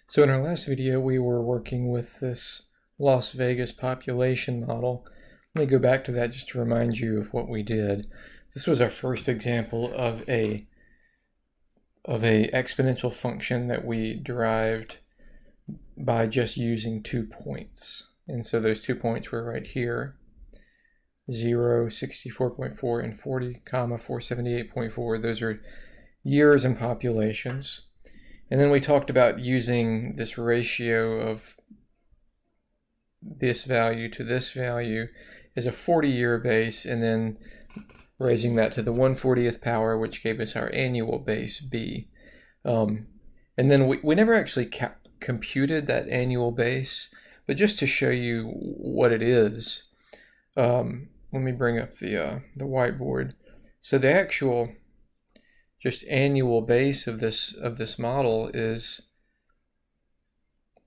So in our last video, we were working with this Las Vegas population model. Let me go back to that just to remind you of what we did. This was our first example of a exponential function that we derived by just using 2 points. And so those 2 points were right here, 0, 64.4, and 40, comma, 478.4. Those are years and populations. And then we talked about using this ratio of this value to this value as a 40-year base, and then raising that to the 1/40th power, which gave us our annual base, b. And then we never actually computed that annual base, but just to show you what it is, let me bring up the whiteboard. So the actual just annual base of this model is,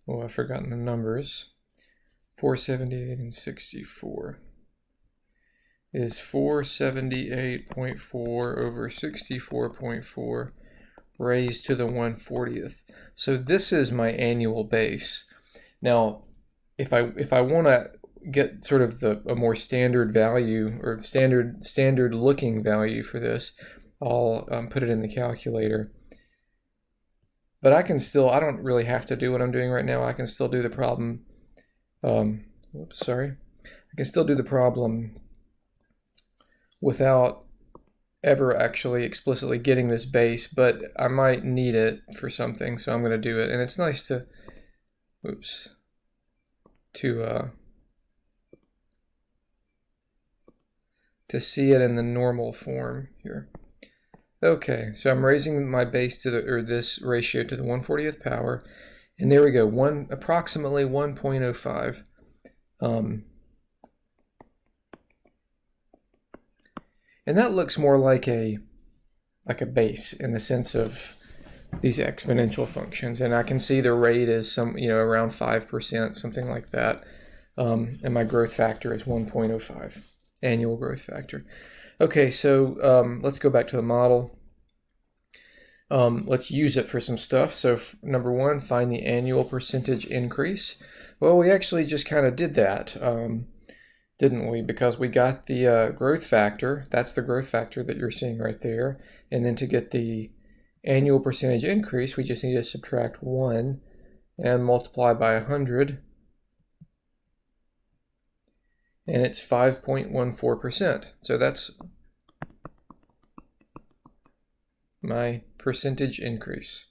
oh, I've forgotten the numbers, 478 and 64 is 478.4 over 64.4 raised to the 1/40th. So this is my annual base. Now, if I want to get sort of a more standard value or standard looking value for this, I'll put it in the calculator. But I don't really have to do what I'm doing right now. I can still do the problem. I can still do the problem without ever actually explicitly getting this base, but I might need it for something, so I'm going to do it. And it's nice to see it in the normal form here. Okay, so I'm raising my base to this ratio to the 1/40th power, and there we go, approximately 1.05. And that looks more like a base in the sense of these exponential functions, and I can see the rate is around 5%, something like that, and my growth factor is 1.05, annual growth factor. Okay, so let's go back to the model. Let's use it for some stuff. So number one, find the annual percentage increase. Well, we actually just kind of did that, didn't we? Because we got the growth factor. That's the growth factor that you're seeing right there. And then to get the annual percentage increase, we just need to subtract 1 and multiply by 100. And it's 5.14%. So that's my percentage increase.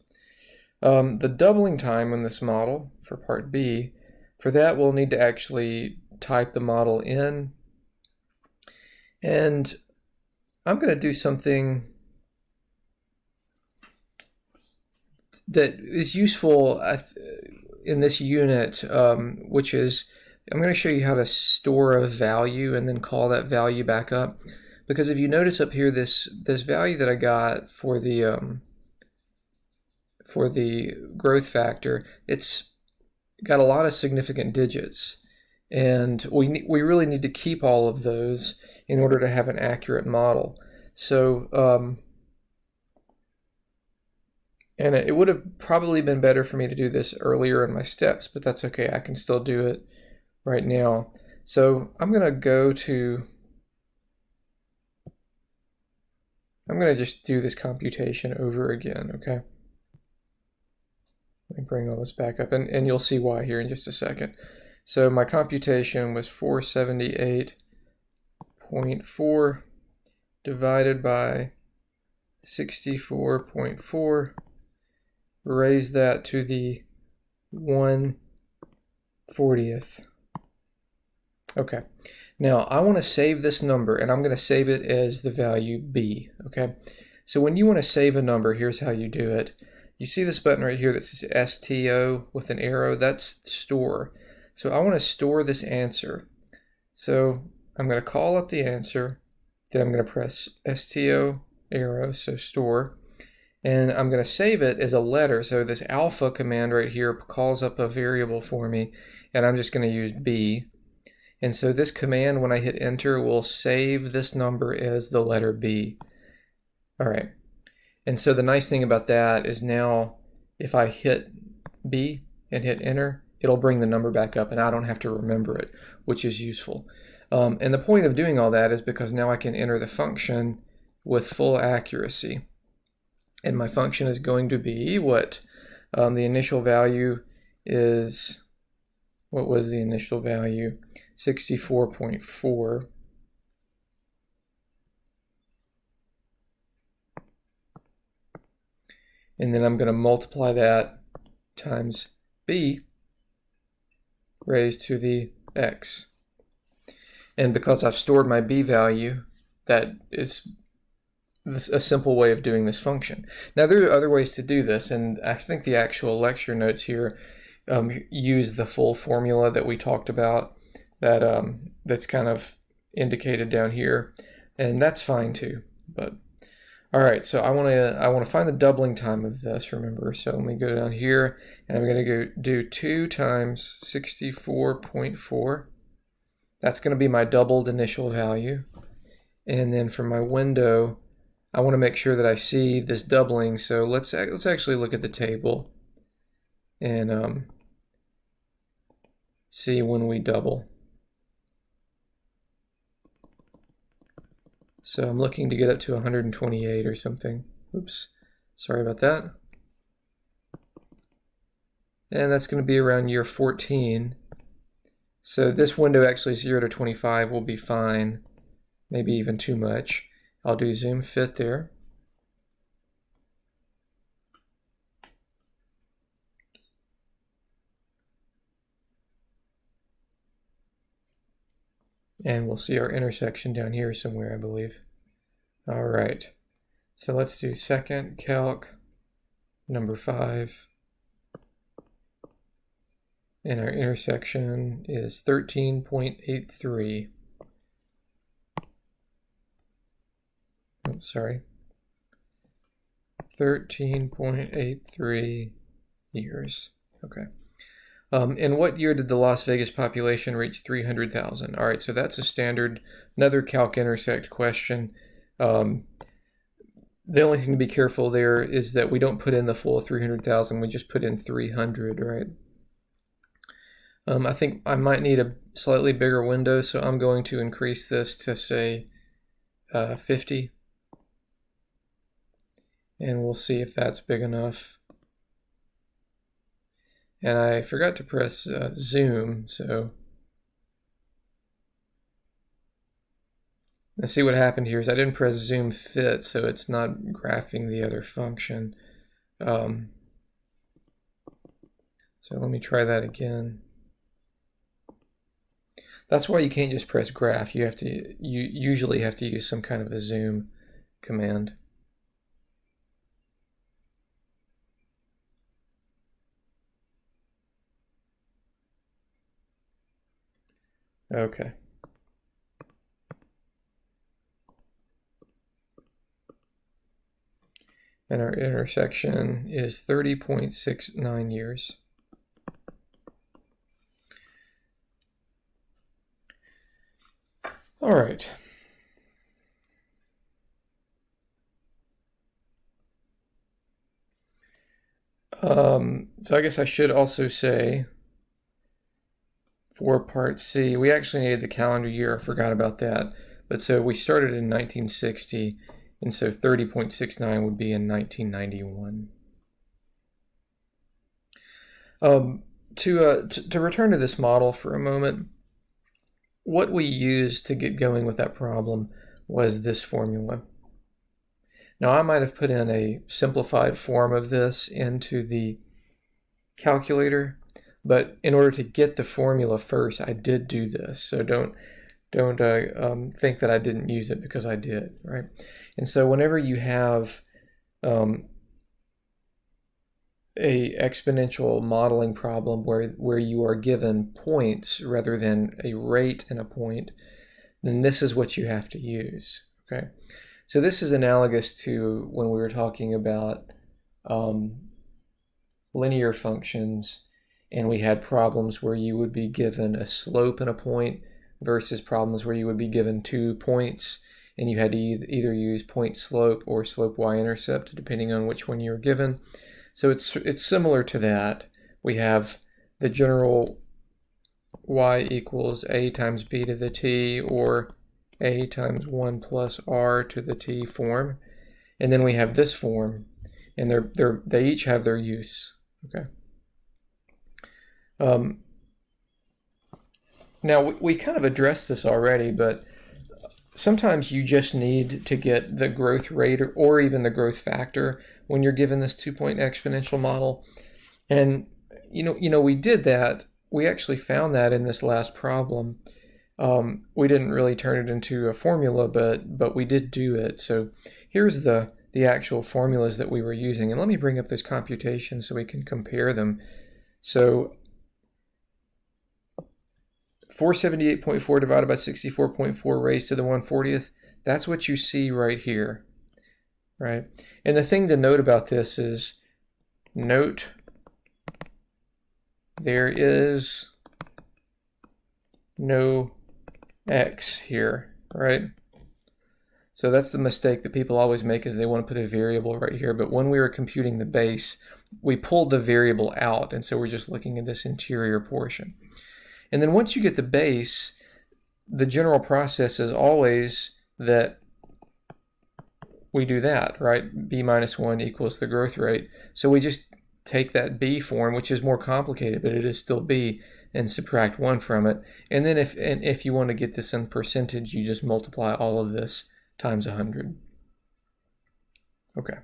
The doubling time on this model for part B, for that we'll need to actually type the model in. And I'm going to do something that is useful in this unit, which is I'm going to show you how to store a value and then call that value back up. Because if you notice up here, this value that I got for the growth factor, it's got a lot of significant digits, and we really need to keep all of those in order to have an accurate model. So and it would have probably been better for me to do this earlier in my steps, but that's okay. I can still do it right now. So I'm going to just do this computation over again, okay? Let me bring all this back up, and you'll see why here in just a second. So my computation was 478.4 divided by 64.4, raise that to the 1/40th. Okay. Now, I want to save this number, and I'm going to save it as the value b, okay? So when you want to save a number, here's how you do it. You see this button right here that says STO with an arrow? That's store. So I want to store this answer. So I'm going to call up the answer, then I'm going to press STO arrow, so store, and I'm going to save it as a letter. So this alpha command right here calls up a variable for me, and I'm just going to use b. And so this command, when I hit enter, will save this number as the letter B. All right. And so the nice thing about that is now if I hit B and hit enter, it'll bring the number back up and I don't have to remember it, which is useful. And the point of doing all that is because now I can enter the function with full accuracy. And my function is going to be what? The initial value is, what was the initial value? 64.4. And then I'm going to multiply that times b raised to the x. And because I've stored my b value, that is a simple way of doing this function. Now there are other ways to do this, and I think the actual lecture notes here use the full formula that we talked about, that's kind of indicated down here, and that's fine too. But all right, so I want to find the doubling time of this, remember. So let me go down here, and I'm going to go do 2 times 64.4. That's going to be my doubled initial value. And then for my window, I want to make sure that I see this doubling. So let's actually look at the table and see when we double. So I'm looking to get up to 128 or something. Oops, sorry about that. And that's going to be around year 14. So this window actually 0 to 25 will be fine, maybe even too much. I'll do zoom fit there. And we'll see our intersection down here somewhere, I believe. All right, so let's do second calc number 5. And our intersection is 13.83. Oh, sorry. 13.83 years. Okay. In what year did the Las Vegas population reach 300,000? All right, so that's a standard, another calc intersect question. The only thing to be careful there is that we don't put in the full 300,000, we just put in 300, right? I think I might need a slightly bigger window, so I'm going to increase this to say 50. And we'll see if that's big enough. And I forgot to press zoom, so let's see what happened here is I didn't press zoom fit, so it's not graphing the other function. So let me try that again. That's why you can't just press graph. You usually have to use some kind of a zoom command. Okay. And our intersection is 30.69 years. All right. So I guess I should also say for part C, we actually needed the calendar year. I forgot about that. But so we started in 1960, and so 30.69 would be in 1991. To return to this model for a moment, what we used to get going with that problem was this formula. Now I might have put in a simplified form of this into the calculator, but in order to get the formula first, I did do this. So don't think that I didn't use it, because I did, right? And so whenever you have a exponential modeling problem where you are given points rather than a rate and a point, then this is what you have to use, okay? So this is analogous to when we were talking about linear functions, and we had problems where you would be given a slope and a point versus problems where you would be given 2 points, and you had to either use point slope or slope y-intercept, depending on which one you were given. So it's similar to that, we have the general y equals a times b to the t, or a times 1 plus r to the t form. And then we have this form, and they each have their use. Okay. Now, we kind of addressed this already, but sometimes you just need to get the growth rate or even the growth factor when you're given this 2-point exponential model. And we did that. We actually found that in this last problem. We didn't really turn it into a formula, but we did do it. So here's the actual formulas that we were using. And let me bring up those computations so we can compare them. So 478.4 divided by 64.4 raised to the 1/40th, that's what you see right here, right? And the thing to note about this is, note there is no x here, right? So that's the mistake that people always make, is they want to put a variable right here. But when we were computing the base, we pulled the variable out, and so we're just looking at this interior portion. And then once you get the base, the general process is always that we do that, right? B minus 1 equals the growth rate. So we just take that B form, which is more complicated, but it is still B, and subtract 1 from it. And then if you want to get this in percentage, you just multiply all of this times 100. Okay.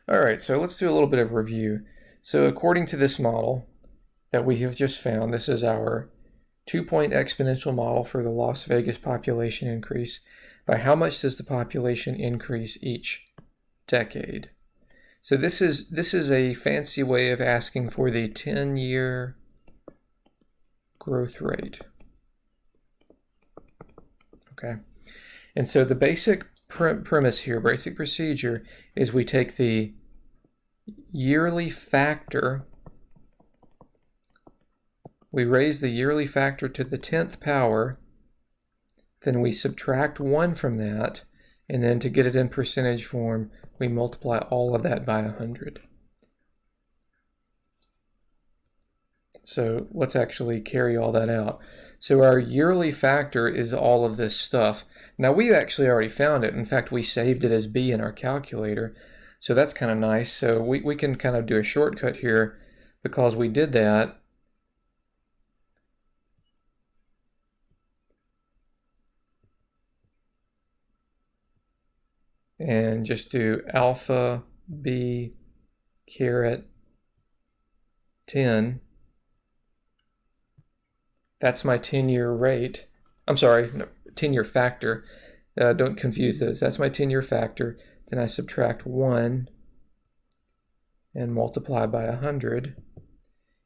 All right, so let's do a little bit of review. So according to this model that we have just found, this is our 2-point exponential model for the Las Vegas population increase. By how much does the population increase each decade? So this is a fancy way of asking for the 10-year growth rate. Okay, and so the basic premise here, basic procedure, is we take the yearly factor, we raise the yearly factor to the 10th power, then we subtract 1 from that, and then to get it in percentage form, we multiply all of that by 100. So let's actually carry all that out. So our yearly factor is all of this stuff. Now we actually already found it. In fact, we saved it as B in our calculator. So that's kind of nice. So we can kind of do a shortcut here because we did that. And just do alpha B caret 10. That's my 10-year rate. I'm sorry, no, 10-year factor. Don't confuse those. That's my 10-year factor. Then I subtract 1 and multiply by 100.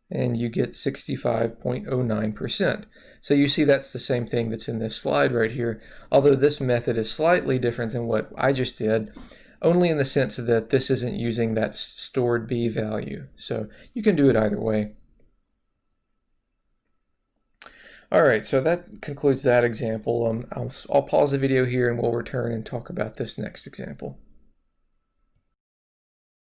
And you get 65.09%. So you see that's the same thing that's in this slide right here, although this method is slightly different than what I just did, only in the sense that this isn't using that stored B value. So you can do it either way. All right, so that concludes that example. I'll pause the video here and we'll return and talk about this next example.